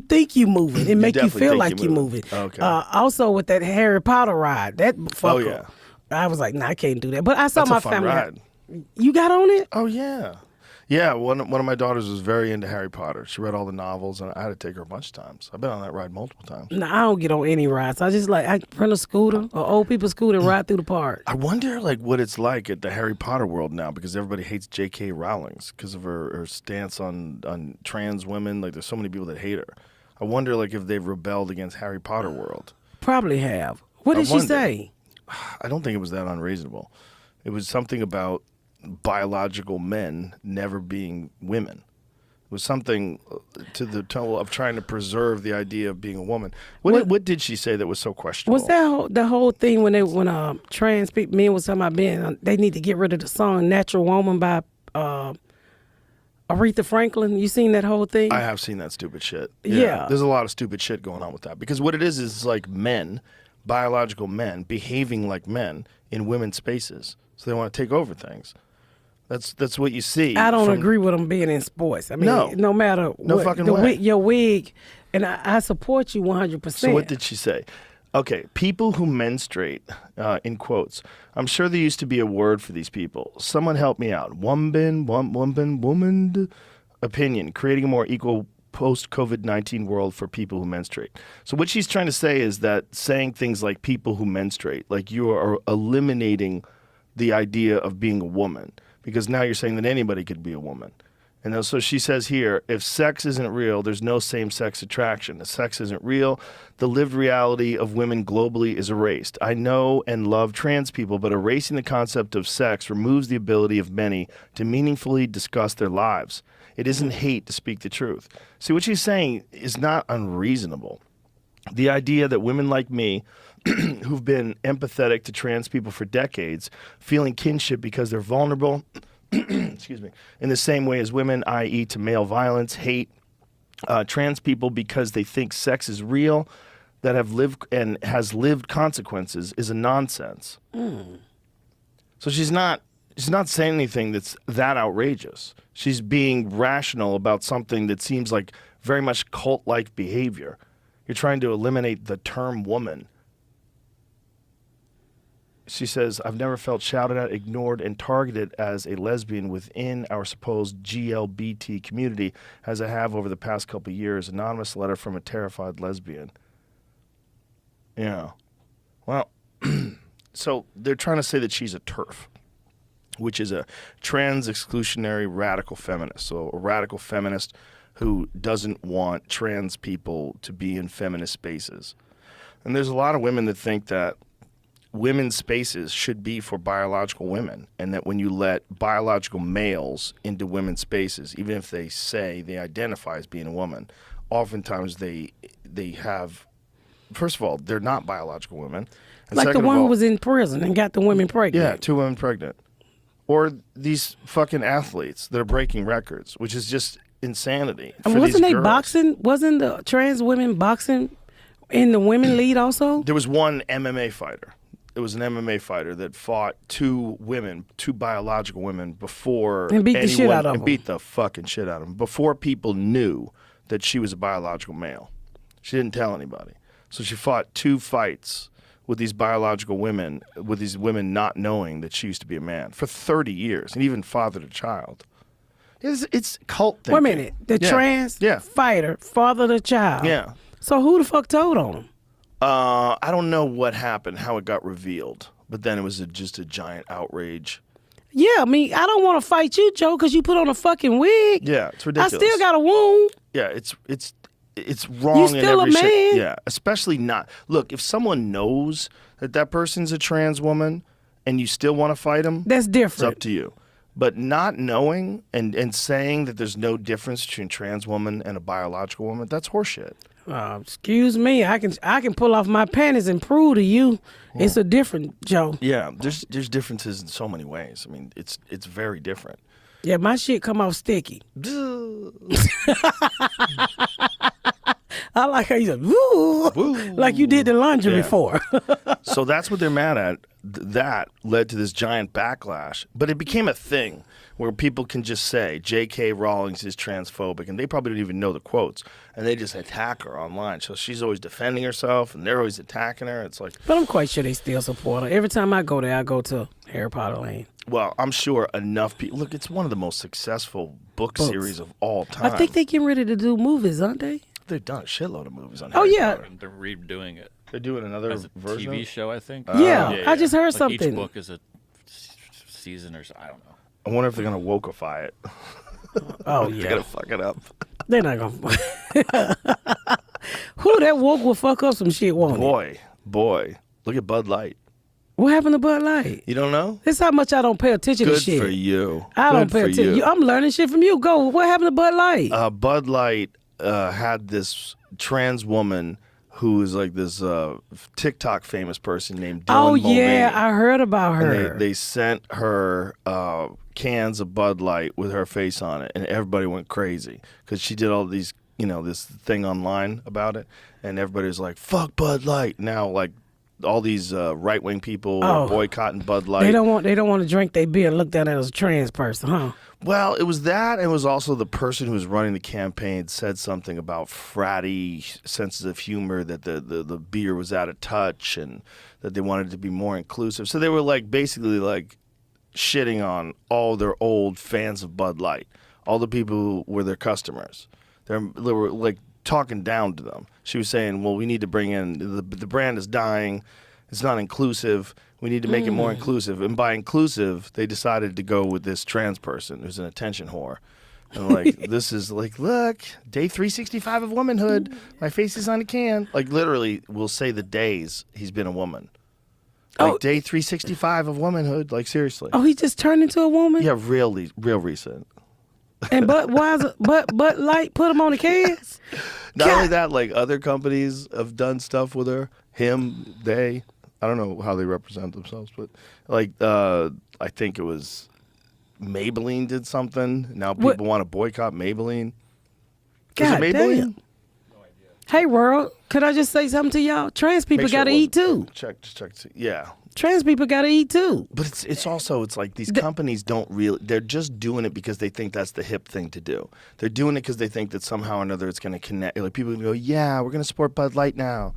think you moving. It make you definitely feel think like you're you moving. moving. Okay. Also with that Harry Potter ride, that fucker. Oh, yeah. I was like, nah, I can't do that. But I saw That's my a fun family. ride. You got on it? Oh, yeah. Yeah, one of my daughters was very into Harry Potter. She read all the novels, and I had to take her a bunch of times. I've been on that ride multiple times. No, I don't get on any rides. I just I rent a scooter, an old people scooter, and ride through the park. I wonder what it's like at the Harry Potter world now, because everybody hates J.K. Rowling because of her stance on trans women. Like, there's so many people that hate her. I wonder if they've rebelled against Harry Potter world. Probably have. What did she say? I don't think it was that unreasonable. It was something about biological men never being women. It was something to the tone of trying to preserve the idea of being a woman. What did she say that was so questionable? Was that the whole thing when trans people, men was talking about being, they need to get rid of the song "Natural Woman" by Aretha Franklin? You seen that whole thing? I have seen that stupid shit. Yeah. There's a lot of stupid shit going on with that, because what it is like men, biological men, behaving like men in women's spaces. So they want to take over things. That's what you see. I don't agree with them being in sports. I mean, no matter no what, fucking way. Your wig, and I support you 100%. So what did she say? Okay, people who menstruate, in quotes. I'm sure there used to be a word for these people. Someone help me out. Woman, opinion, creating a more equal post-COVID-19 world for people who menstruate. So what she's trying to say is that saying things like people who menstruate, like you are eliminating the idea of being a woman, because now you're saying that anybody could be a woman. And so she says here, if sex isn't real, there's no same-sex attraction. If sex isn't real, the lived reality of women globally is erased. I know and love trans people, but erasing the concept of sex removes the ability of many to meaningfully discuss their lives. It isn't hate to speak the truth. See, what she's saying is not unreasonable. The idea that women like me, who've been empathetic to trans people for decades, feeling kinship because they're vulnerable, excuse me, in the same way as women, i.e. to male violence, hate trans people because they think sex is real, that have lived and has lived consequences, is a nonsense. So she's not saying anything that's that outrageous. She's being rational about something that seems like very much cult-like behavior. You're trying to eliminate the term woman. She says, I've never felt shouted at, ignored, and targeted as a lesbian within our supposed GLBT community as I have over the past couple of years. Anonymous letter from a terrified lesbian. Yeah. Well, so they're trying to say that she's a TERF, which is a trans exclusionary radical feminist. So a radical feminist who doesn't want trans people to be in feminist spaces. And there's a lot of women that think that women's spaces should be for biological women, and that when you let biological males into women's spaces, even if they say they identify as being a woman, oftentimes they have, first of all, they're not biological women. And like the one who was in prison and got the women pregnant. Yeah, 2 women pregnant. Or these fucking athletes that are breaking records, which is just insanity. And wasn't they boxing? Wasn't the trans women boxing in the women lead also? There was one MMA fighter. It was an MMA fighter that fought 2 women, 2 biological women before and beat the shit out of them. And beat the fucking shit out of them before people knew that she was a biological male. She didn't tell anybody. So she fought 2 fights with these biological women, with these women not knowing that she used to be a man for 30 years, and even fathered a child. It's cult thinking. Wait a minute. The trans fighter fathered a child. Yeah. So who the fuck told on him? I don't know what happened, how it got revealed, but then it was just a giant outrage. Yeah, I mean, I don't want to fight you, Joe, because you put on a fucking wig. Yeah, it's ridiculous. I still got a wound. Yeah, it's wrong. You still in every a man. Yeah, especially not. Look, if someone knows that person's a trans woman and you still want to fight them, that's different. It's up to you. But not knowing and saying that there's no difference between a trans woman and a biological woman, that's horseshit. Excuse me, I can pull off my panties and prove to you it's a different Joe. Yeah, there's differences in so many ways. I mean, it's very different. Yeah, my shit come off sticky. I like how you said, woo, like you did the laundry before. So that's what they're mad at. That led to this giant backlash. But it became a thing where people can just say J.K. Rowling is transphobic, and they probably don't even know the quotes, and they just attack her online. So she's always defending herself, and they're always attacking her. It's like, But I'm quite sure they still support her. Every time I go there, I go to Harry Potter Land. well, I'm sure enough people. Look, it's one of the most successful book Books. series of all time. I think they're getting ready to do movies, aren't they? They've done a shitload of movies on Oh, Harry yeah. Potter. They're redoing it They're doing another as a version. TV show, I think. Yeah, I just heard Like something. Each book is a season or so. I don't know. I wonder if they're gonna wokeify it. Oh, They're yeah. gonna fuck it up. They're not going to. Who that woke will fuck up some shit, won't it? Boy, look at Bud Light. What happened to Bud Light? You don't know? That's how much I don't pay attention to Good shit. for you. I don't Good pay for attention. you. I'm learning shit from you. Go. What happened to Bud Light? Bud Light had this trans woman who is like this TikTok famous person named Dylan Oh Mulvaney. yeah, I heard about And her. they sent her cans of Bud Light with her face on it, and everybody went crazy because she did all these, this thing online about it, and everybody was like, "Fuck Bud Light!" Now, like all these right wing people are boycotting Bud Light. They don't want to drink their beer and look down at as a trans person, huh? Well, it was that, and it was also the person who was running the campaign said something about fratty senses of humor, that the beer was out of touch, and that they wanted to be more inclusive. So they were like basically like shitting on all their old fans of Bud Light, all the people who were their customers. They were like talking down to them. She was saying, well, we need to bring in, the brand is dying, it's not inclusive, we need to make it more inclusive. And by inclusive, they decided to go with this trans person who's an attention whore. And like, this is like, look, day 365 of womanhood, my face is on a can. Like literally, we'll say the days he's been a woman. Like day 365 of womanhood, like seriously. Oh, he just turned into a woman? Yeah, real recent. And why is it, Bud Light put him on the cans? Not only that, like other companies have done stuff with her. Him, they. I don't know how they represent themselves, but like I think it was Maybelline did something. Now people want to boycott Maybelline. God is it Maybelline? damn. Hey, world, could I just say something to y'all? Trans people Make sure got to it eat wasn't- too. Just check. Yeah. Trans people got to eat too. But it's also like these companies don't really, they're just doing it because they think that's the hip thing to do. They're doing it because they think that somehow or another it's going to connect. Like people are going to go, yeah, we're going to support Bud Light now.